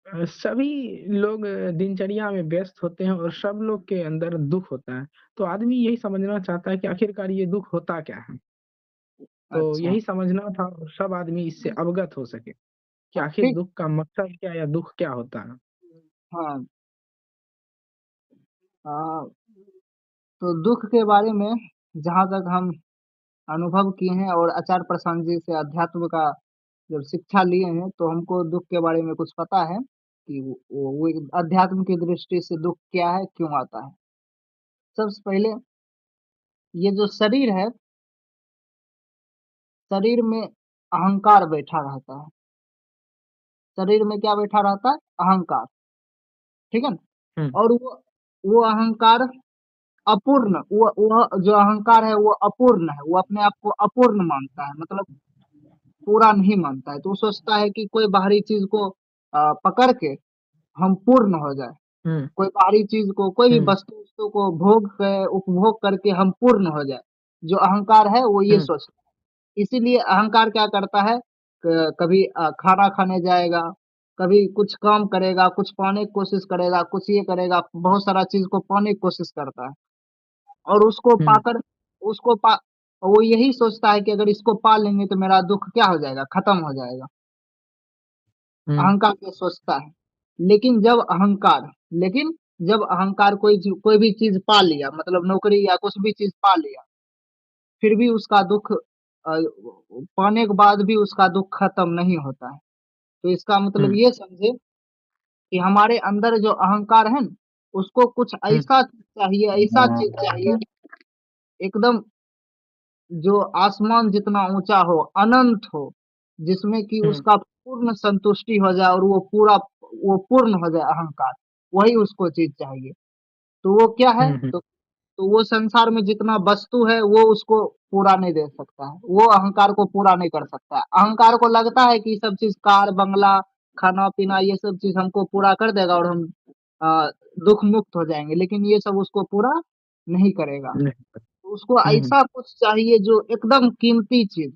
सभी लोग दिनचर्या में व्यस्त होते हैं और सब लोग के अंदर दुःख होता है। तो आदमी यही समझना चाहता है कि आखिरकार ये दुःख होता क्या है? तो अच्छा। यही समझना था और सब आदमी इससे अवगत हो सके कि आखिर ठीक। दुःख का मकसद क्या या दुःख क्या होता है? हाँ। आ, तो दुख के बारे में जहाँ तक हम अनुभव किए हैं और आचार्य प्रशांत जी से अध्यात्म का जब शिक्षा लिए हैं, तो हमको दुख के बारे में कुछ पता है कि वो एक अध्यात्म की दृष्टि से दुख क्या है, क्यों आता है। सबसे पहले, ये जो शरीर है, शरीर में अहंकार बैठा रहता है। शरीर में क्या बैठा रहता है? अहंकार। ठीक है ना? हुँ, और वो अहंकार अपूर्ण, वो जो अहंकार है वो अपूर्ण है, वो अपने आप को अपूर्ण मानता है, मतलब पूरा नहीं मानता है। तो वो सोचता है कि कोई बाहरी चीज को पकड़ के हम पूर्ण हो जाए। हुँ, कोई बाहरी चीज को, कोई भी हुँ, वस्तु वस्तु को भोग के उपभोग करके हम पूर्ण हो जाए। जो अहंकार है वो ये हुँ, सोचता है। इसीलिए अहंकार क्या करता है, कभी खाना खाने जाएगा, कभी कुछ काम करेगा, कुछ पाने की कोशिश करेगा, कुछ ये करेगा, बहुत सारा चीज को पाने की कोशिश करता है। और उसको हुँ, पाकर, उसको पा वो यही सोचता है कि अगर इसको पा लेंगे तो मेरा दुख क्या हो जाएगा, खत्म हो जाएगा। हुँ, अहंकार ये सोचता है। लेकिन जब अहंकार लेकिन जब अहंकार कोई भी चीज पा लिया, मतलब नौकरी या कुछ भी चीज पा लिया, फिर भी उसका दुख पाने के बाद भी उसका दुख खत्म नहीं होता है। तो इसका मतलब हुँ, ये समझे कि हमारे अंदर जो अहंकार है ना, उसको कुछ हुँ, ऐसा चीज चाहिए, ऐसा चीज चाहिए, एकदम जो आसमान जितना ऊंचा हो, अनंत हो, जिसमें कि हुँ, उसका पूर्ण संतुष्टि हो जाए और वो पूर्ण हो जाए अहंकार। वही उसको चीज चाहिए। तो वो क्या है? हुँ, हुँ, तो वो संसार में जितना वस्तु है वो उसको पूरा नहीं दे सकता है, वो अहंकार को पूरा नहीं कर सकता है। अहंकार को लगता है कि ये सब चीज, कार बंगला, खाना पीना, ये सब चीज हमको पूरा कर देगा और हम आ, दुख मुक्त हो जाएंगे, लेकिन ये सब उसको पूरा नहीं करेगा। नहीं, तो उसको हुँ, हुँ, ऐसा कुछ चाहिए जो एकदम कीमती चीज,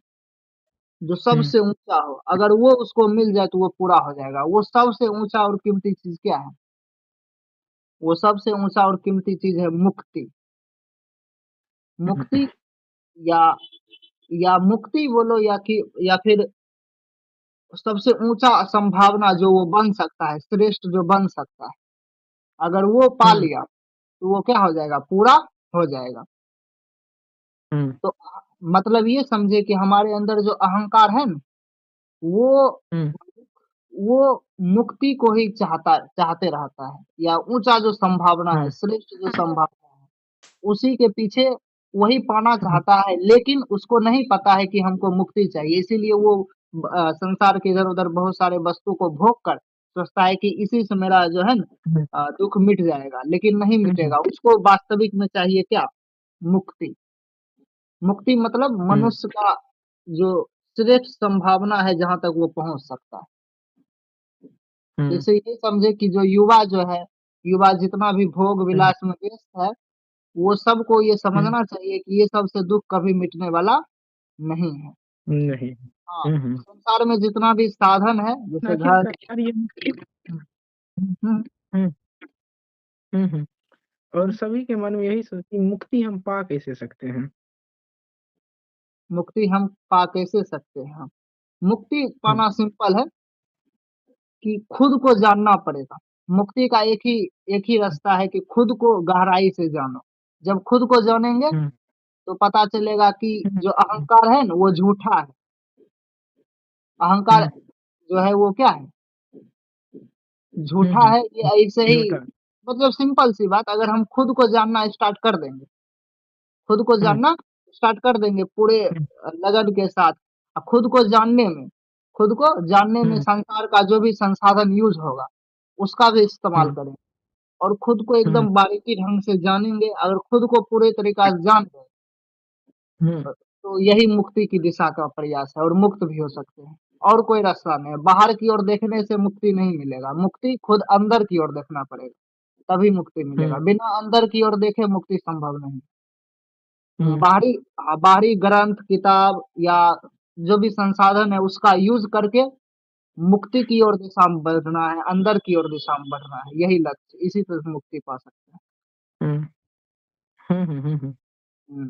जो हुँ, सबसे ऊंचा हो। अगर वो उसको मिल जाए तो वो पूरा हो जाएगा। वो सबसे ऊंचा और कीमती चीज क्या है? वो सबसे ऊंचा और कीमती चीज है मुक्ति। हुँ, मुक्ति, या मुक्ति बोलो, या फिर सबसे ऊंचा संभावना जो वो बन सकता है, श्रेष्ठ जो बन सकता है, अगर वो पा हुँ, लिया तो वो क्या हो जाएगा? पूरा हो जाएगा। हुँ, तो मतलब ये समझे कि हमारे अंदर जो अहंकार है ना, वो हुँ, वो मुक्ति को ही चाहते रहता है, या ऊंचा जो संभावना है, हुँ, श्रेष्ठ जो संभावना है, उसी के पीछे वही पाना हुँ, चाहता है। लेकिन उसको नहीं पता है कि हमको मुक्ति चाहिए, इसीलिए वो संसार के इधर उधर बहुत सारे वस्तु को भोग कर सोचता है कि इसी से मेरा जो है ना हुँ, दुख मिट जाएगा, लेकिन नहीं हुँ, मिटेगा। उसको वास्तविक में चाहिए क्या? मुक्ति। मुक्ति मतलब हुँ, मनुष्य का जो श्रेष्ठ संभावना है, जहां तक वो पहुंच सकता है। हुँ, जैसे ये समझे कि जो युवा जो है, युवा जितना भी भोग हुँ, विलास में व्यस्त है, वो सबको ये हुँ, समझना चाहिए कि ये सबसे दुख कभी मिटने वाला नहीं है। नहीं। हाँ। हुँ, हुँ। संसार में जितना भी साधन है, जैसे घर। आखिरकार ये हुँ, हम्म, हुँ, हुँ, हुँ। और हम्म, सभी के मन में यही सोच कि मुक्ति हम पा कैसे सकते हैं? मुक्ति हम पा कैसे सकते हैं? मुक्ति हुँ, पाना सिंपल है, कि खुद को जानना पड़ेगा। मुक्ति का एक ही रास्ता है कि खुद को गहराई से जानो। जब खुद को जानेंगे हुँ, तो पता चलेगा कि हुँ, जो अहंकार है ना वो झूठा है। अहंकार हुँ, जो है वो क्या है? हुँ, झूठा हुँ, है। ये ऐसे ही, झूठा। मतलब सिंपल सी बात, अगर हम खुद को जानना स्टार्ट कर देंगे, खुद को हुँ, जानना स्टार्ट कर देंगे पूरे हुँ, लगन के साथ, खुद को जानने में हुँ, संसार का जो भी संसाधन यूज होगा उसका भी इस्तेमाल हुँ, करें, और खुद को हुँ, एकदम बारीकी ढंग से जानेंगे। अगर खुद को पूरे तरीका से जान गए हुँ, तो यही मुक्ति की दिशा का प्रयास है, और मुक्त भी हो सकते हैं। और कोई रास्ता नहीं है। बाहर की ओर देखने से मुक्ति नहीं मिलेगा। मुक्ति खुद अंदर की ओर देखना पड़ेगा, तभी मुक्ति मिलेगा। हुँ, बिना अंदर की ओर देखे मुक्ति संभव नहीं। हुँ, बाहरी, बाहरी ग्रंथ किताब या जो भी संसाधन है उसका यूज करके मुक्ति की ओर दिशा में बढ़ना है, अंदर की ओर दिशा में बढ़ना है, यही लक्ष्य, इसी से मुक्ति पा सकते हैं। हुँ, हुँ, हुँ, हुँ, हुँ। हुँ।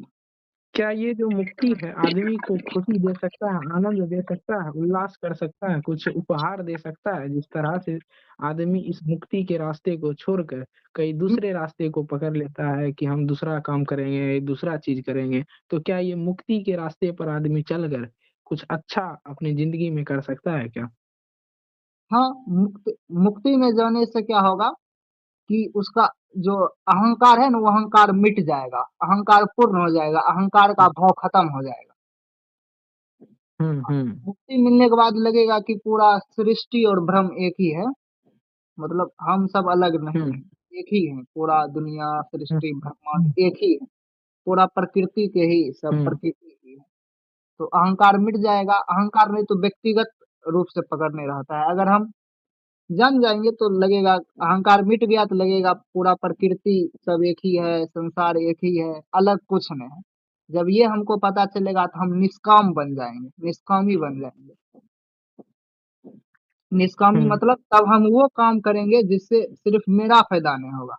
क्या ये जो मुक्ति है आदमी को खुशी दे सकता है, आनंद दे सकता है, उल्लास कर सकता है, कुछ उपहार दे सकता है, जिस तरह से आदमी इस मुक्ति के रास्ते को छोड़कर कई हुँ, दूसरे रास्ते को पकड़ लेता है कि हम दूसरा काम करेंगे, दूसरा चीज़ करेंगे। तो क्या ये मुक्ति के रास्ते पर आदमी चलकर कुछ अच्छा अपनी ज़िंदगी में कर सकता है क्या? हाँ, मुक्ति मुक्ति में जाने से क्या होगा कि उसका जो अहंकार है ना, वो अहंकार मिट जाएगा, अहंकार पूर्ण हो जाएगा, अहंकार का भाव खत्म हो जाएगा। हुँ, हुँ, मुक्ति मिलने के बाद लगेगा कि पूरा सृष्टि और ब्रह्म एक ही है, मतलब हम सब अलग नहीं हुँ, हैं, एक ही हैं, पूरा दुनिया, हुँ, सृष्टि, ब्रह्मांड हुँ, एक ही है, पूरा प्रकृति के ही सब हुँ, प्रकृति ही है। तो अहंकार मिट जाएगा, अहंकार नहीं तो व्यक्तिगत रूप से पकड़ने रहता है। अगर हम जान जाएँगे तो लगेगा अहंकार मिट गया तो लगेगा पूरा प्रकृति सब एक ही है, संसार एक ही है, अलग कुछ नहीं है। जब ये हमको पता चलेगा तो हम निष्काम बन जाएँगे, निष्कामी बन जाएँगे। निष्कामी हुँ, मतलब तब हम वो काम करेंगे जिससे सिर्फ़ मेरा फ़ायदा नहीं होगा,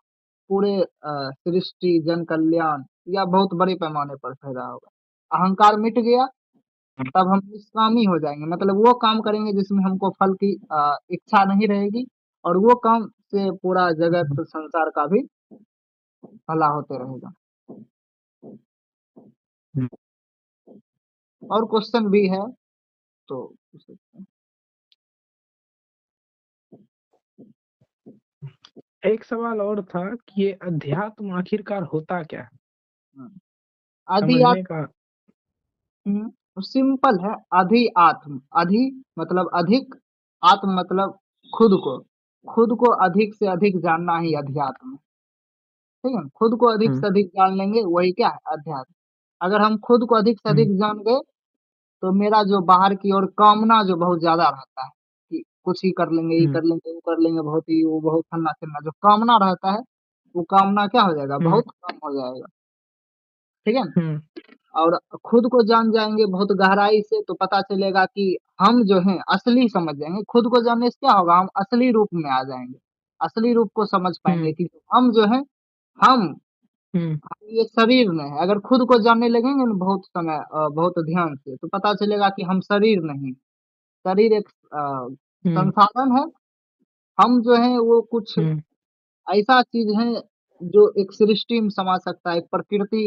पूरे सृष्टि, जन कल्याण या बहुत बड़े पैमाने पर फ़ायदा होगा। अहंकार मिट गया तब हम निष्कामी हो जाएँगे, मतलब वो काम करेंगे जिसमें हमको फल की इच्छा नहीं रहेगी और वो काम से पूरा जगत, हुँ, संसार का भी भला होते रहेगा। हुँ। और क्वेश्चन भी है तो पूछ सकते हैं। एक सवाल और था कि ये अध्यात्म आखिरकार होता क्या है? हुँ, समझने अधिआत्म का सिंपल है, अधिआत्म, अधि मतलब अधिक, आत्म मतलब खुद को। खुद को अधिक से अधिक जानना ही अध्यात्म है, ठीक है? खुद को अधिक हुँ, से अधिक जान लेंगे वही क्या है? अध्यात्म। अगर हम खुद को अधिक से हुँ, अधिक जान गए तो मेरा जो बाहर की ओर कामना जो बहुत ज़्यादा रहता है कि कुछ ही कर लेंगे, ये हुँ, कर लेंगे, वो कर लेंगे, बहुत ही वो बहुत फलना-चिलना जो कामना रहता है, वो कामना क्या हो जाएगा? हुँ, बहुत कम हो जाएगा, ठीक है? हुँ, और खुद को जान जाएँगे बहुत गहराई से तो पता चलेगा कि हम जो हैं असली समझ जाएँगे। खुद को जानने से क्या होगा? हम असली रूप में आ जाएँगे। असली रूप को समझ पाएँगे हुँ, कि हम जो हैं, हम हुँ, ये शरीर में है। अगर खुद को जानने लगेंगे ना बहुत समय बहुत ध्यान से तो पता चलेगा कि हम शरीर नहीं, शरीर एक हुँ, संसाधन है। हम जो हैं वो कुछ हुँ, ऐसा चीज़ है जो एक सृष्टि में समा सकता है, एक प्रकृति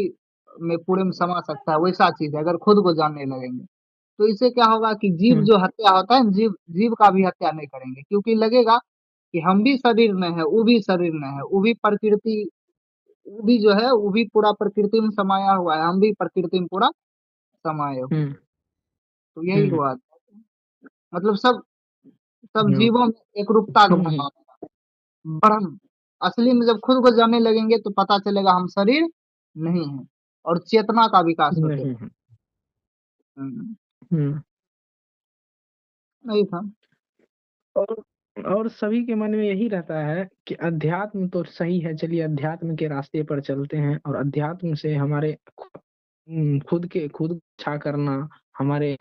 में पूरे में समा सकता है, वैसा चीज़ है अगर खुद को जानने लगेंगे। तो इससे क्या होगा कि जीव हुँ, जो हत्या होता है, जीव जीव का भी हत्या नहीं करेंगे क्योंकि लगेगा कि हम भी शरीर में है, वो भी शरीर में है, वो भी प्रकृति, वो भी जो है वो भी पूरा प्रकृति में समाया हुआ है, हम भी प्रकृति में पूरा समाये हुए हैं। हुँ, तो यही हुँ, हुआ, मतलब सब सब हुँ, जीवों में एकरूपता का हुँ, भाव आएगा। ब्रह्म असली में जब खुद को जानने लगेंगे तो पता चलेगा हम शरीर नहीं हैं और चेतना का विकास होते नहीं रहेगा। है। हुँ, हुँ, नहीं था। और और सभी के मन में यही रहता है कि अध्यात्म तो सही है, चलिए अध्यात्म के रास्ते पर चलते हैं और अध्यात्म से हमारे खुद अच्छा करना, हमारे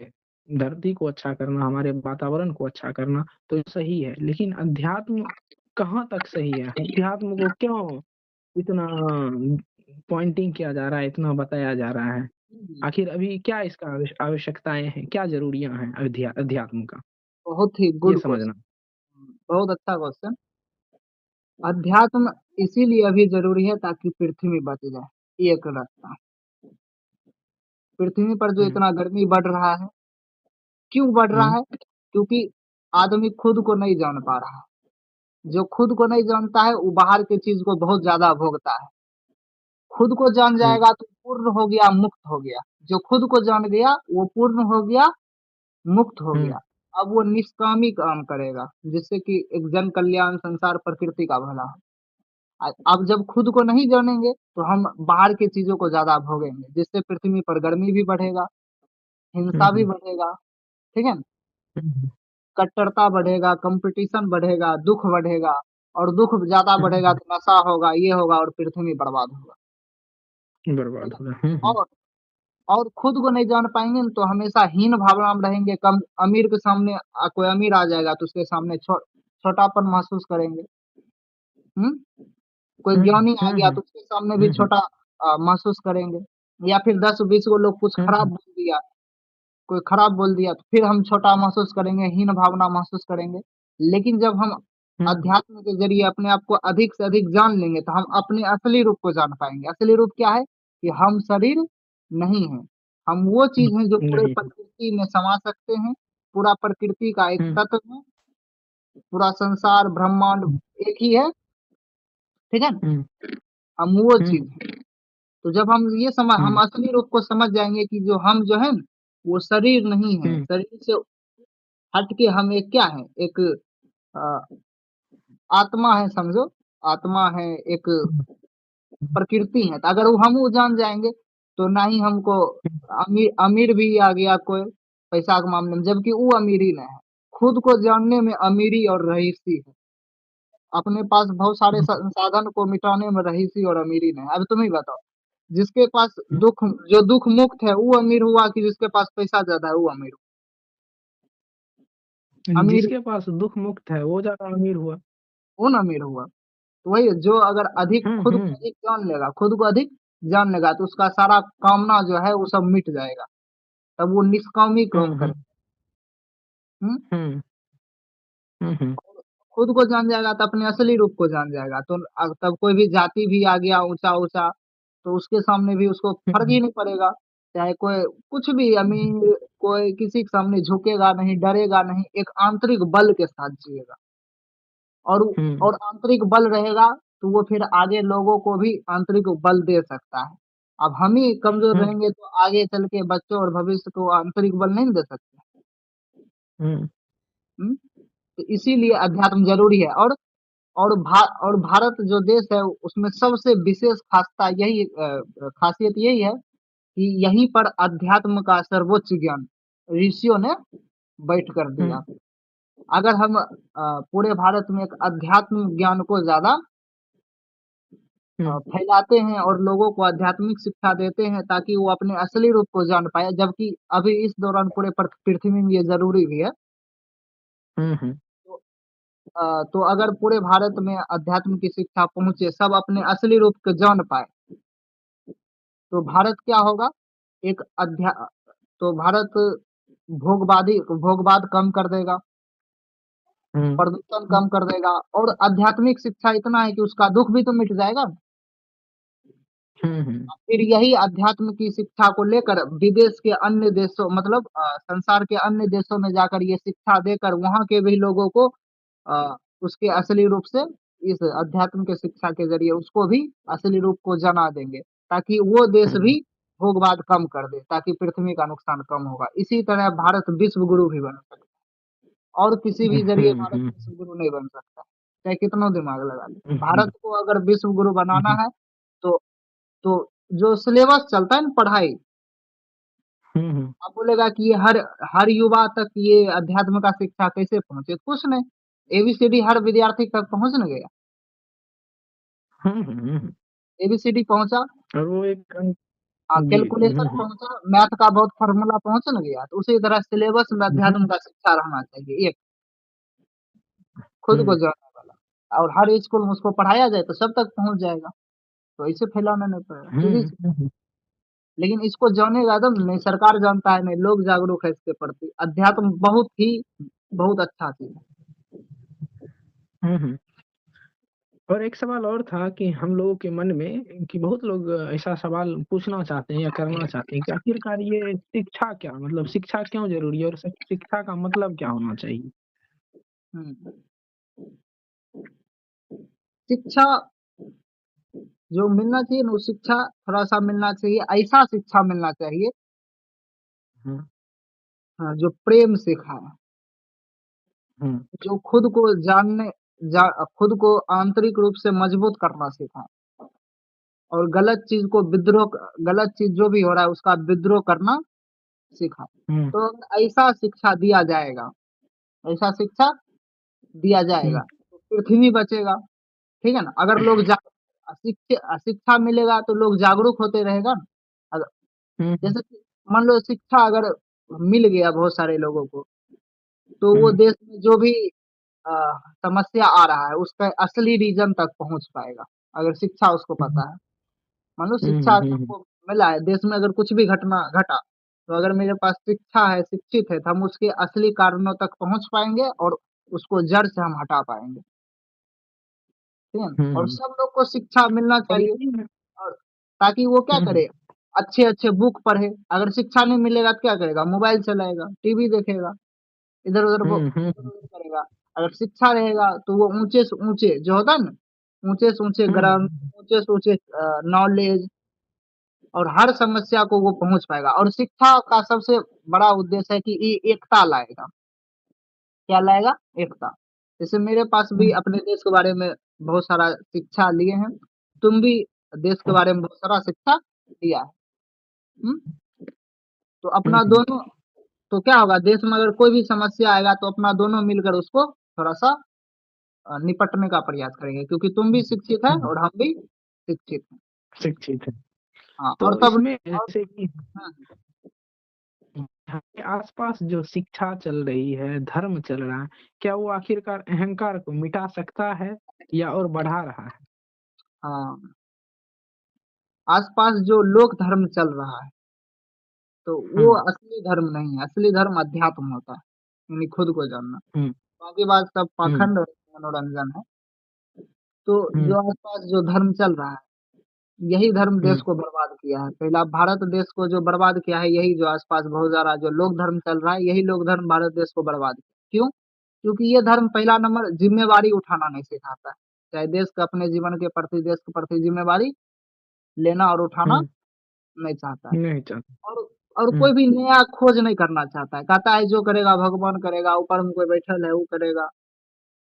धरती को अच्छा करना, हमारे वातावरण को अच्छा करना तो सही है। लेकिन अध्यात्म कहाँ तक सही है? अध्यात्म को क्यों इतना पॉइंटिंग किया जा रहा है, इतना बताया जा रहा है? हुँ, आखिर अभी क्या इसका आवश्यकताएँ हैं? क्या ज़रूरियाँ हैं अध्यात्म का? बहुत ही ये गुड समझना। क्वेश्चन, बहुत अच्छा क्वेश्चन। अध्यात्म इसीलिए अभी ज़रूरी है ताकि पृथ्वी बच जाए, एक रास्ता। पृथ्वी पर जो हुँ, इतना गर्मी बढ़ रहा है, क्यों बढ़ रहा हुँ, है? क्योंकि आदमी खुद को नहीं जान पा रहा है। जो खुद को नहीं जानता है, वो बाहर की चीज़ को बहुत ज़्यादा भोगता है। खुद को जान हुँ, जाएगा तो पूर्ण हो गया, मुक्त हो गया। जो खुद को जान गया, वो पूर्ण हो गया, मुक्त हो हुँ, गया। अब वो निष्कामी काम करेगा, जिससे कि एक जन कल्याण, संसार, प्रकृति का भला हो। अब जब खुद को नहीं जानेंगे, तो हम बाहर की चीज़ों को ज़्यादा भोगेंगे, जिससे पृथ्वी पर गर्मी भी बढ़ेगा, हुँ, हिंसा भी हुँ, बढ़ेगा, ठीक है? हुँ, कट्टरता बढ़ेगा, कॉम्पिटिशन बढ़ेगा, दुःख बढ़ेगा और दुःख ज़्यादा बढ़ेगा हुँ, तो नशा होगा, ये होगा और पृथ्वी बर्बाद होगा, बर्बाद ठीक है? हो रहा है। हुँ, हुँ, और और खुद को नहीं जान पाएंगे न, तो हमेशा हीन भावना में रहेंगे। कम अमीर के सामने कोई अमीर आ जाएगा तो उसके सामने छोटापन महसूस करेंगे। हम्म कोई हुँ, ज्ञानी आ हुँ, गया हुँ, तो उसके सामने भी हुँ, हुँ, छोटा महसूस करेंगे। या फिर 10-20 को लोग कुछ हुँ, खराब हुँ, बोल दिया, कोई खराब बोल दिया तो फिर हम छोटा महसूस करेंगे, हीन भावना महसूस करेंगे। लेकिन जब हम हुँ, अध्यात्म के जरिए अपने आप को अधिक से अधिक जान लेंगे तो हम अपने असली रूप को जान पाएंगे। असली रूप क्या है? कि हम शरीर नहीं है, हम वो चीज हैं जो पूरे नहीं। प्रकृति में समा सकते हैं। पूरा प्रकृति का एक हुँ, तत्व है, पूरा संसार ब्रह्मांड हुँ, एक ही है। ठीक है ना? हुँ, हम वो हुँ, चीज हैं। तो जब हम ये समझ हम हुँ, असली रूप को समझ जाएंगे कि जो हम जो है न, वो शरीर नहीं है, हुँ, शरीर से हट के हम एक क्या है, एक अ, आत्मा है समझो। आत्मा है, एक हुँ, प्रकृति है। तो अगर वो हम वो जान जाएंगे तो ना ही हमको अमीर अमीर भी आ गया कोई पैसा के मामले में, जबकि वो अमीरी नहीं है। खुद को जानने में अमीरी और रईसी है। अपने पास बहुत सारे हुँ, संसाधन को मिटाने में रईसी और अमीरी नहीं है। अब तुम ही बताओ, जिसके पास हुँ। दुख जो दुख मुक्त है वो अमीर हुआ कि जिसके पास पैसा ज्यादा है वो अमीर हुआ? अमीर जिसके पास दुःख मुक्त है वो ज़्यादा अमीर हुआ। कौन अमीर हुआ? तो वही है, जो अगर अधिक हुँ, खुद को हुँ, अधिक जान लेगा, खुद को अधिक जान लेगा तो उसका सारा कामना जो है वो सब मिट जाएगा। तब वो निष्कामी हुँ, काम करे। हुँ, हम्म हुँ, हुँ, हुँ, खुद को जान जाएगा तो अपने असली रूप को जान जाएगा। तो तब कोई भी जाति भी आ गया ऊंचा ऊंचा तो उसके सामने भी उसको फर्क ही हुँ, नहीं पड़ेगा। चाहे कोई कुछ भी अमीर, कोई किसी के सामने झुकेगा नहीं, डरेगा नहीं, एक आंतरिक बल के साथ जिएगा। और हुँ, और आंतरिक बल रहेगा तो वो फिर आगे लोगों को भी आंतरिक बल दे सकता है। अब हम ही कमजोर हुँ, रहेंगे तो आगे चल के बच्चों और भविष्य को आंतरिक बल नहीं दे सकते। हुँ, हम्म? तो इसीलिए अध्यात्म जरूरी है। और भारत जो देश है उसमें सबसे विशेष खासियत यही है कि यहीं पर अध्यात्म का सर्वोच्च ज्ञान ऋषियों ने बैठ कर हुँ, दिया। अगर हम पूरे भारत में एक अध्यात्म ज्ञान को ज्यादा हुँ, फैलाते हैं और लोगों को आध्यात्मिक शिक्षा देते हैं ताकि वो अपने असली रूप को जान पाए, जबकि अभी इस दौरान पूरे पृथ्वी में ये जरूरी भी है। हुँ, हुँ, तो, तो अगर पूरे भारत में अध्यात्म की शिक्षा पहुंचे, सब अपने असली रूप को जान पाए, तो भारत क्या होगा? एक अध्या तो भारत भोगवाद कम कर देगा, हुँ, प्रदूषण कम कर देगा, और आध्यात्मिक शिक्षा इतना है कि उसका दुख भी तो मिट जाएगा। हुँ, हुँ, फिर यही अध्यात्म की शिक्षा को लेकर विदेश के अन्य देशों, मतलब संसार के अन्य देशों में जाकर ये शिक्षा देकर वहां के भी लोगों को उसके असली रूप से, इस अध्यात्म के शिक्षा के जरिए उसको भी असली रूप को जना देंगे, ताकि वो देश हुँ, भी भोगवाद कम कर दे, ताकि पृथ्वी का नुकसान कम होगा। इसी तरह भारत विश्व गुरु भी बन सकता है, और किसी भी जरिए हुँ, भारत हुँ, विश्व गुरु नहीं बन सकता, चाहे कितना दिमाग लगा ले। हुँ, भारत हुँ, को अगर विश्व गुरु बनाना हुँ, है तो तो जो सिलेबस चलता है ना पढ़ाई, हुँ, हुँ, आप बोलेगा कि ये हर हर युवा तक ये अध्यात्म का शिक्षा कैसे पहुंचे? कुछ नहीं, एबीसीडी हर विद्यार्थी तक पहुंच न गया। हुँ, हुँ, एबीसीडी पहुंचा, और वो एक जी, कैलकुलेशन हुँ, पहुंचा, मैथ का बहुत फार्मूला पहुंच न गया। तो उसी तरह सिलेबस में अध्यात्म हुँ, का शिक्षा रहना चाहिए, एक खुद को हुँ, जानने वाला, और हर स्कूल में उसको पढ़ाया जाए तो सब तक पहुंच जाएगा। तो इसे फैलाना नहीं पड़ेगा, सीधी सी। हुँ, लेकिन इसको जानेगा एकदम नहीं, सरकार जानता है नहीं, लोग जागरूक है इसके प्रति। अध्यात्म बहुत अच्छा चीज है। हुँ, हुँ। और एक सवाल और था कि हम लोगों के मन में कि बहुत लोग ऐसा सवाल पूछना चाहते हैं या करना चाहते हैं कि आखिरकार ये शिक्षा क्या मतलब शिक्षा क्यों ज़रूरी है और शिक्षा का मतलब क्या होना चाहिए? हम्म शिक्षा जो मिलना चाहिए ना, वो शिक्षा थोड़ा सा मिलना चाहिए, ऐसा शिक्षा मिलना चाहिए हुँ, जो प्रेम सिखाए, हुँ, जो खुद को खुद को आंतरिक रूप से मजबूत करना सिखाए, और गलत चीज जो भी हो रहा है उसका विद्रोह करना सिखाए। हुँ, तो ऐसा शिक्षा दिया जाएगा, ऐसा शिक्षा दिया हुँ, जाएगा तो पृथ्वी बचेगा। ठीक है ना? अगर लोग शिक्षा मिलेगा तो लोग जागरूक होते रहेगा ना। हुँ, जैसे कि मान लो शिक्षा अगर मिल गया बहुत सारे लोगों को, तो वो हुँ, देश में जो भी अ, समस्या आ रहा है, उसका असली रीज़न तक पहुँच पाएगा, अगर शिक्षा उसको हुँ, पता है। मान लो शिक्षा हुँ, अगर हुँ, हमको मिला है, देश में अगर कुछ भी घटना घटा, तो अगर मेरे पास शिक्षा है, शिक्षित है, तो हम उसके असली कारणों तक पहुँच पाएँगे और उसको जड़ से हम हटा पाएँगे, ठीक है ना? और हुँ, सब लोग को शिक्षा मिलना और चाहिए यही है। और ताकि वो क्या हुँ, हुँ, करे, अच्छे-अच्छे बुक पढ़े, अगर शिक्षा नहीं मिलेगा तो क्या करेगा? मोबाइल चलाएगा, टीवी देखेगा, इधर-उधर वो हुँ, हुँ, इधर-उधर करेगा। अगर शिक्षा रहेगा तो वो ऊँचे से ऊँचे जो होता है ना, ऊँचे से ऊँचे हुँ, ग्रंथ, ऊँचे से ऊँचे नॉलेज और हर समस्या को वो पहुँच पाएगा और शिक्षा का सबसे बड़ा उद्देश्य है कि ये एकता लाएगा। क्या लाएगा? एकता। जैसे मेरे पास भी हुँ, अपने देश के बारे में बहुत सारा शिक्षा लिए हैं, तुम भी देश के बारे में बहुत सारा शिक्षा लिया है। हुँ? तो हुँ, अपना हुँ, दोनों तो क्या होगा देश में अगर कोई भी समस्या आएगा तो अपना दोनों मिलकर उसको थोड़ा-सा निपटने का प्रयास करेंगे क्योंकि तुम भी शिक्षित है हुँ, और हम भी शिक्षित हैं। शिक्षित है। हाँ, और तो तब इसमें और जैसे कि हाँ, हमारे आस-पास जो शिक्षा चल रही है, धर्म चल रहा है, क्या वो आखिरकार अहंकार को मिटा सकता है या और बढ़ा रहा है? हाँ, आस-पास जो लोक धर्म चल रहा है, तो वो हुँ, असली धर्म नहीं है, असली धर्म अध्यात्म होता है, यानी खुद को जानना। हुँ, बाकी बात सब हुँ, पाखंड और मनोरंजन है। तो हुँ, जो आस-पास जो धर्म चल रहा है, यही धर्म देश हुँ, को बर्बाद किया है। पहला भारत देश को जो बर्बाद किया है, यही जो आस-पास बहुत ज़्यादा जो लोक धर्म चल रहा है, यही लोक धर्म भारत देश को बर्बाद किया। क्यों? क्योंकि ये धर्म पहला नंबर ज़िम्मेवारी उठाना नहीं सिखाता है। चाहे देश का अपने जीवन के प्रति, देश के प्रति ज़िम्मेवारी लेना और उठाना हुँ, नहीं चाहता है। नहीं चाहता। और और हुँ, कोई भी नया खोज नहीं करना चाहता है। कहता है जो करेगा भगवान करेगा, ऊपर में कोई बैठल है वो करेगा।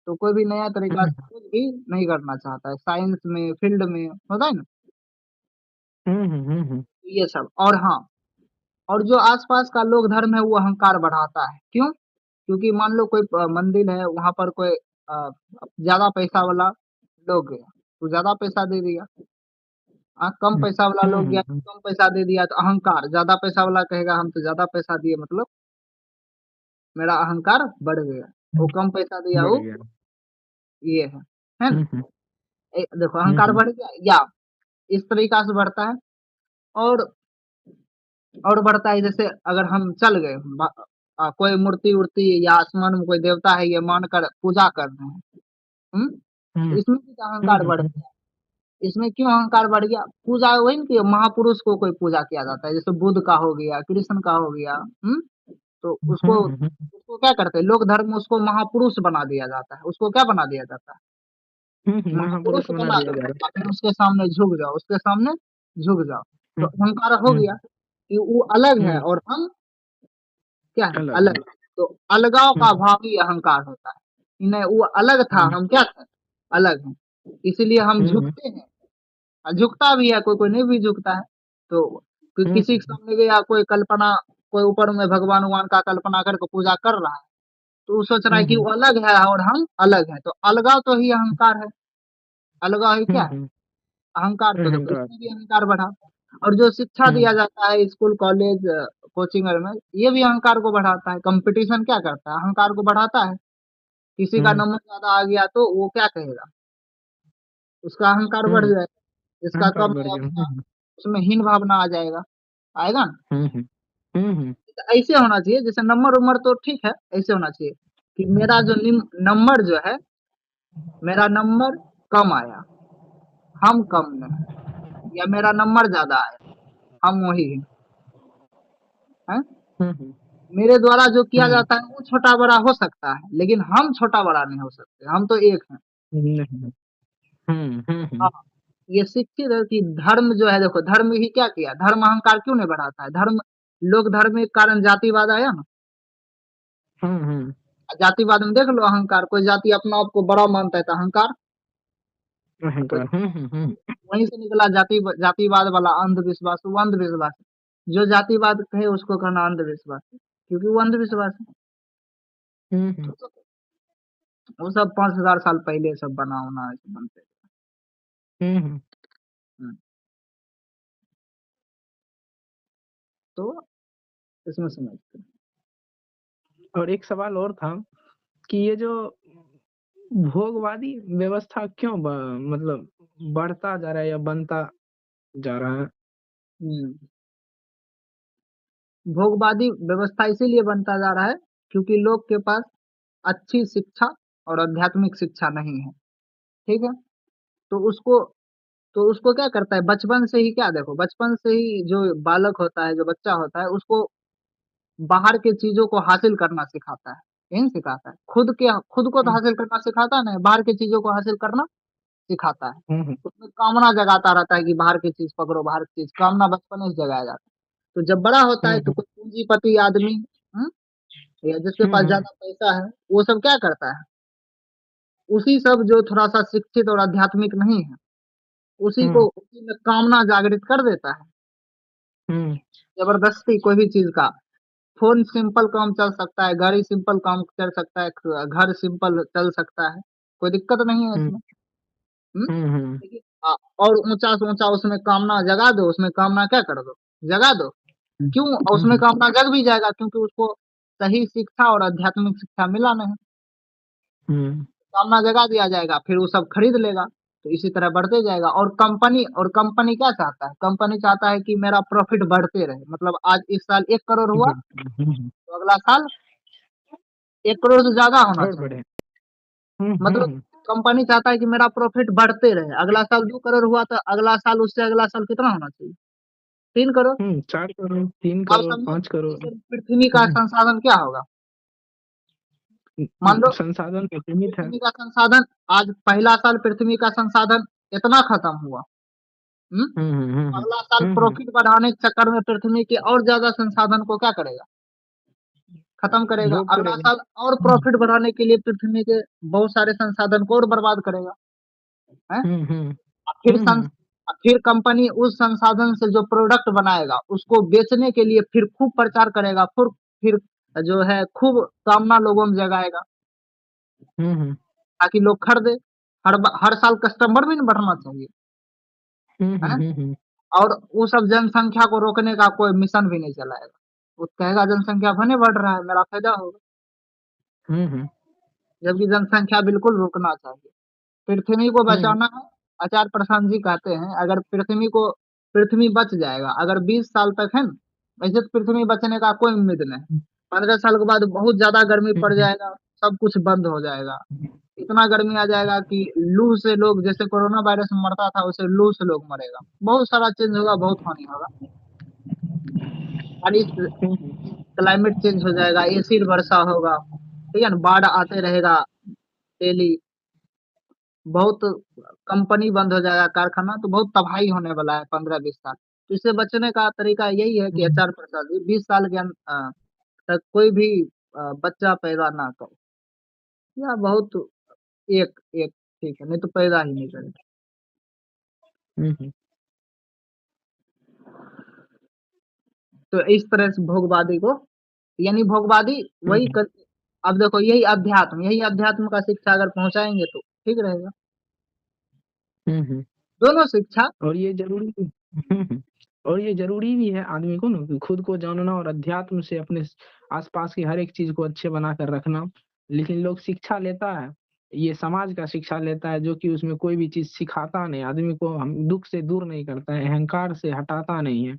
तो कोई भी नया तरीका हुँ, से खोज भी नहीं करना चाहता है। साइंस में, फील्ड में होता है ना? हुँ, हुँ, हुँ, हुँ, ये सब और हाँ, और जो आस-पास का लोक धर्म है वो अहंकार बढ़ाता है। क्यों? क्योंकि मान लो कोई मंदिर है वहाँ पर कोई ज़्यादा पैसा वाला लोग गया, तो ज़्यादा पैसा दे दिया। कम हुँ, पैसा वाला हुँ, लोग गया, हुँ, कम पैसा दे दिया तो अहंकार, ज़्यादा पैसा वाला कहेगा हम तो ज़्यादा पैसा दिए मतलब मेरा अहंकार बढ़ गया। वो हुँ, कम पैसा दिया बढ़ वो गया। ये है ना? हुँ, हुँ, देखो हुँ, अहंकार हुँ, बढ़ गया या इस तरीका से बढ़ता है और और बढ़ता है जैसे अगर हम चल गए कोई मूर्ति-वूर्ति या आसमान में कोई देवता है ये मानकर पूजा कर रहे हैं। हुँ? तो हुँ, इसमें भी तो हुँ, अहंकार हुँ, बढ़ हुँ, गया। इसमें क्यों अहंकार बढ़ गया? पूजा वही ना कि महापुरुष को कोई पूजा किया जाता है, जैसे बुद्ध का हो गया, कृष्ण का हो गया, हुँ? तो हुँ, उसको हुँ, उसको क्या करते हैं, लोक धर्म में उसको महापुरुष बना दिया जाता है। उसको क्या बना दिया जाता है? हुँ, हुँ, महापुरुष महापुरुष बना बना दिया दो जा रहा या फिर उसके सामने झुक जाओ, उसके सामने झुक जाओ। है। तो हुँ, अहंकार हो हुँ, गया कि वो अलग है हुँ, और हम क्या है? अलग है। अलग है। तो अलगाव हुँ, का भाव ही अहंकार होता है। नहीं वो अलग था, हुँ, हम क्या थे? अलग हैं। इसीलिए हम हुँ, हुँ, झुकते हैं। झुकता भी है, कोई-कोई नहीं भी झुकता है। तो हुँ, किसी के सामने गया कोई कल्पना कोई ऊपर में भगवान-वगवान का कल्पना करके पूजा कर रहा है, तो वो सोच रहा है हुँ, कि हुँ, वो अलग है और हम अलग हैं। तो अलगाव तो ही अहंकार है। अलगाव ही क्या हुँ, है? हुँ, अहंकार तो देखो अहंकार। इसमें भी अहंकार बढ़ा और जो शिक्षा हुँ, दिया जाता है स्कूल, कॉलेज, कोचिंग में, ये भी अहंकार को बढ़ाता है। कॉम्पिटिशन क्या करता है? अहंकार को बढ़ाता है। किसी का हुँ, नंबर ज़्यादा आ गया तो वो क्या कहेगा? उसका अहंकार बढ़ हुँ, जाएगा। जिसका अहंकार कम बढ़ आया गया। उसका हुँ, उसमें हीन भावना आ जाएगा। आएगा ना? हुँ, हुँ, हुँ, हुँ, तो ऐसे होना चाहिए जैसे नंबर-वंबर तो ठीक है, ऐसे होना चाहिए कि मेरा जो नंबर जो है, मेरा नंबर कम आया, हम कम नहीं या मेरा नंबर ज़्यादा आया, हम वही हैं। हैं? हुँ, हुँ, मेरे द्वारा जो किया हुँ, जाता है वो छोटा-बड़ा हो सकता है, लेकिन हम छोटा-बड़ा नहीं हो सकते, हम तो एक हैं। नहीं। हुँ, हुँ, हाँ, हुँ, ये शिक्षित है कि धर्म जो है देखो धर्म ही क्या किया? धर्म अहंकार क्यों नहीं बढ़ाता है? लोग धर्म के कारण जातिवाद आया ना, हुँ, हुँ, जातिवाद में देख लो अहंकार, कोई जाति अपने आप को बड़ा मानता है तो अहंकार, और कोई अहंकार। हुँ, हुँ, हुँ, वहीं से निकला जातिवाद वाला अंधविश्वास, वो अंधविश्वास है। जो जातिवाद कहे उसको कहना अंधविश्वास है, क्योंकि वो अंधविश्वास है। हुँ, हुँ। तो वो सब 5000 साल पहले सब बना-वना ऐसे बनते थे। हुँ, हुँ। हुँ। तो इसमें समझते हैं। और एक सवाल और था कि ये जो भोगवादी व्यवस्था क्यों मतलब बढ़ता जा रहा है या बनता जा रहा है? हम्म भोगवादी व्यवस्था इसीलिए बनता जा रहा है क्योंकि लोग के पास अच्छी शिक्षा और आध्यात्मिक शिक्षा नहीं है। ठीक है। तो उसको तो उसको क्या करता है, बचपन से ही, क्या देखो, बचपन से ही जो बालक होता है, जो बच्चा होता है, उसको बाहर के चीजों को हासिल करना सिखाता है। यही सिखाता है, खुद को तो हम्म हासिल करना सिखाता नहीं, बाहर की चीजों को हासिल करना सिखाता है। हम्म उसमें कामना जगाता रहता है कि बाहर की चीज पकड़ो, बाहर की चीज, कामना बचपन में से जगाया जाता है। तो जब बड़ा होता है तो हम्म कोई पूंजीपति आदमी, हम्म, या जिसके पास हम्म ज्यादा पैसा है, वो सब क्या करता है, उसी सब जो थोड़ा सा शिक्षित और आध्यात्मिक नहीं है, हम्म उसी में कामना जागृत कर देता है, हम्म जबरदस्ती कोई भी चीज का। फोन सिंपल काम चल सकता है, गाड़ी सिंपल काम चल सकता है, घर सिंपल चल सकता है, कोई दिक्कत नहीं है हम्म इसमें। हम्म हम्म लेकिन और ऊंचा से ऊंचा उसमें कामना जगा दो, उसमें कामना क्या कर दो, जगा दो। क्यों? और उसमें हम्म कामना जग भी जाएगा क्योंकि उसको सही शिक्षा और आध्यात्मिक शिक्षा मिला नहीं। हम्म कामना जगा दिया जाएगा, फिर वो सब खरीद लेगा। तो इसी तरह बढ़ते जाएगा। और कंपनी क्या चाहता है, कंपनी चाहता है कि मेरा प्रॉफिट बढ़ते रहे। मतलब आज इस साल 1 करोड़ हुआ, तो अगला साल 1 करोड़ से ज्यादा होना और चाहिए। बढ़े। मतलब कंपनी चाहता है कि मेरा प्रॉफिट बढ़ते रहे, अगला साल 2 करोड़ हुआ तो अगला साल, उससे अगला साल कितना होना चाहिए, 3 करोड़। 4 करोड़, तीन अब करोड़ समझो, 5 करोड़। इससे पृथ्वी का हम्म, संसाधन क्या होगा। मान लो संसाधन तो सीमित है। पृथ्वी का संसाधन, आज पहला साल पृथ्वी का संसाधन इतना खत्म हुआ। हम्म अगला साल प्रॉफिट बढ़ाने के चक्कर में पृथ्वी के और ज्यादा संसाधन को क्या करेगा, खत्म करेगा। भोग अगला करेगा। साल और प्रॉफिट बढ़ाने के लिए पृथ्वी के बहुत सारे संसाधन को और बर्बाद करेगा। है। हम्म हम्म फिर हम्म फिर कंपनी उस संसाधन से जो प्रोडक्ट बनाएगा उसको बेचने के लिए फिर खूब प्रचार करेगा, फिर जो है खूब कामना लोगों में जगाएगा, हम्म ताकि लोग खरीदे। हर साल कस्टमर भी नहीं बढ़ना चाहिए। है। हम्म और वो सब जनसंख्या को रोकने का कोई मिशन भी नहीं चलाएगा। वो कहेगा जनसंख्या भने बढ़ रहा है, मेरा फायदा होगा। हम्म जबकि जनसंख्या बिल्कुल रुकना चाहिए। पृथ्वी को हम्म बचाना है। आचार्य प्रशांत जी कहते हैं, अगर पृथ्वी बच जाएगा, अगर 20 साल तक है ना, वैसे तो पृथ्वी बचने का कोई उम्मीद नहीं। 15 साल के बाद बहुत ज्यादा गर्मी पड़ हम्म जाएगा, सब कुछ बंद हो जाएगा। इतना गर्मी आ जाएगा कि लू से लोग, जैसे कोरोना वायरस में मरता था, वैसे लू से लोग मरेगा। बहुत सारा चेंज होगा, बहुत हानि होगा। और इस क्लाइमेट चेंज हो जाएगा, एसिड वर्षा होगा, ठीक है ना, बाढ़ आते रहेगा डेली। बहुत कंपनी बंद हो जाएगा, कारखाना, तो बहुत तबाही होने वाला है 15-20 साल। तो इससे बचने का तरीका यही है कि हम्म आचार प्रसाद जी 20 साल के तक कोई भी बच्चा पैदा ना करे, या बहुत एक एक, ठीक है, नहीं तो पैदा ही नहीं करे। हम्म तो इस तरह से भोगवादी को, यानी भोगवादी वही हम्म कर। अब देखो, यही अध्यात्म का शिक्षा अगर पहुंचाएंगे तो ठीक रहेगा। हम्म। दोनों शिक्षा। और ये जरूरी और ये जरूरी भी है आदमी को ना कि खुद को जानना और अध्यात्म से अपने आसपास की हर एक चीज को अच्छे बना कर रखना। लेकिन लोग शिक्षा लेता है, ये समाज का शिक्षा लेता है जो कि उसमें कोई भी चीज सिखाता नहीं, आदमी को हम दुख से दूर नहीं करता है, अहंकार से हटाता नहीं है।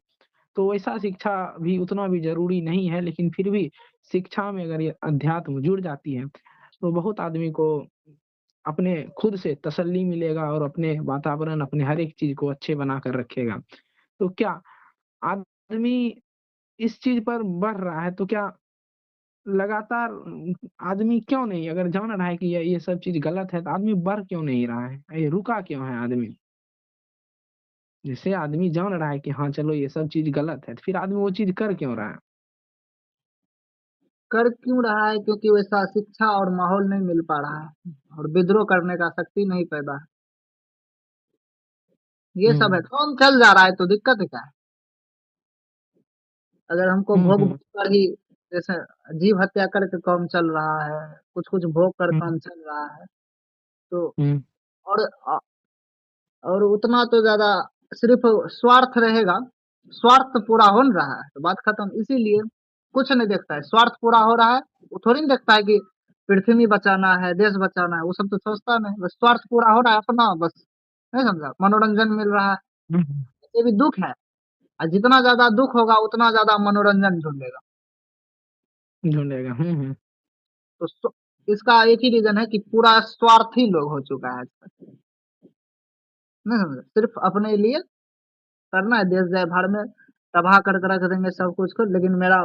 तो वैसा शिक्षा भी उतना भी जरूरी नहीं है, लेकिन फिर भी शिक्षा में अगर ये अध्यात्म जुड़ जाती है तो बहुत आदमी को अपने खुद से तसल्ली मिलेगा और अपने वातावरण, अपने हर एक चीज को अच्छे बना कर रखेगा। तो क्या आदमी इस चीज पर बढ़ रहा है तो क्या लगातार आदमी क्यों नहीं, अगर जान रहा है कि ये सब चीज गलत है तो आदमी बढ़ क्यों नहीं रहा है, ये रुका क्यों है आदमी? जैसे आदमी जान रहा है कि हाँ चलो ये सब चीज गलत है तो फिर आदमी वो चीज कर क्यों रहा है? कर क्यों रहा है? क्योंकि वैसा शिक्षा और माहौल नहीं मिल पा रहा है, और विद्रोह करने का शक्ति नहीं पैदा है। ये सब है, हम्म काम चल जा रहा है तो दिक्कत है क्या है? अगर हमको भोग भोग हम्म कर ही, जैसे जीव हत्या करके काम चल रहा है, कुछ कुछ भोग कर हम्म काम चल रहा है, तो हम्म और और उतना तो ज्यादा सिर्फ स्वार्थ रहेगा, स्वार्थ पूरा हो नहीं रहा है तो बात खत्म। इसीलिए कुछ नहीं देखता है, स्वार्थ पूरा हो रहा है, वो थोड़ी नहीं देखता है कि पृथ्वी बचाना है, देश बचाना है, वो सब तो सोचता नहीं, बस स्वार्थ पूरा हो रहा है अपना, बस। नहीं समझा, मनोरंजन मिल रहा है, हुँ, ये भी दुख है। और जितना ज्यादा दुख होगा उतना ज्यादा मनोरंजन ढूंढेगा। ढूँढेगा। हुँ। तो इसका एक ही रीजन है कि पूरा स्वार्थी लोग हो चुका है आजकल। नहीं समझे, सिर्फ अपने लिए करना है, देश जाए भाड़ में, तबाह करके रख देंगे सब कुछ को, लेकिन मेरा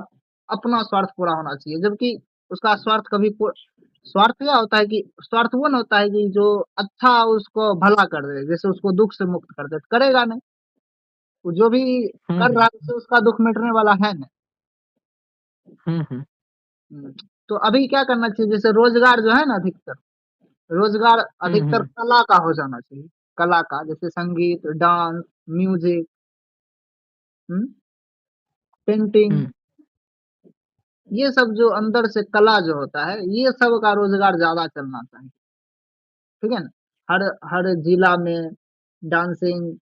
अपना स्वार्थ पूरा होना चाहिए। जबकि उसका स्वार्थ कभी स्वार्थ क्या होता है कि स्वार्थ वो ना होता है कि जो अच्छा उसको भला कर दे, जैसे उसको दुख से मुक्त कर दे, तो करेगा नहीं। वो जो भी हुँ, कर रहा हुँ। है उससे उसका दुख मिटने वाला है नहीं। हुँ। हम्म, तो अभी क्या करना चाहिए, जैसे रोजगार जो है ना, अधिकतर रोजगार हुँ, अधिकतर हुँ। कला का हो जाना चाहिए। कला का, जैसे संगीत, डांस, म्यूजिक, पेंटिंग, हुँ। ये सब जो अंदर से कला जो होता है, ये सब का रोजगार ज्यादा चलना चाहिए। ठीक है ना। हर हर जिला में डांसिंग,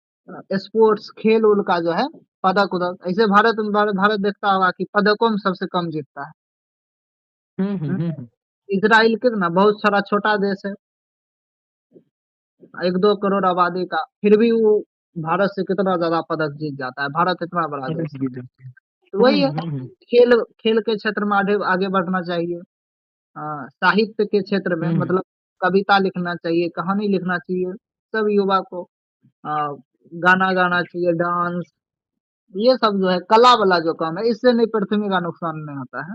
स्पोर्ट्स, खेल उल का जो है, पदक उदक, ऐसे भारत देखता होगा कि पदकों में सबसे कम जीतता है। हुँ, हुँ, हम्म, हुँ, हुँ। इजराइल कितना बहुत सारा छोटा देश है, 1-2 करोड़ आबादी का, फिर भी वो भारत से कितना ज्यादा पदक जीत जाता है, भारत इतना बड़ा पता देश है। चली जाती है। तो हुँ, वही है, हुँ, हुँ। खेल खेल के क्षेत्र में आगे आगे बढ़ना चाहिए। साहित्य के क्षेत्र में, हुँ, मतलब कविता लिखना चाहिए, कहानी लिखना चाहिए, सब युवा को। आ, गाना गाना चाहिए, डांस, ये सब जो है कला वाला जो काम है, इससे नहीं पृथ्वी का नुकसान नहीं होता है।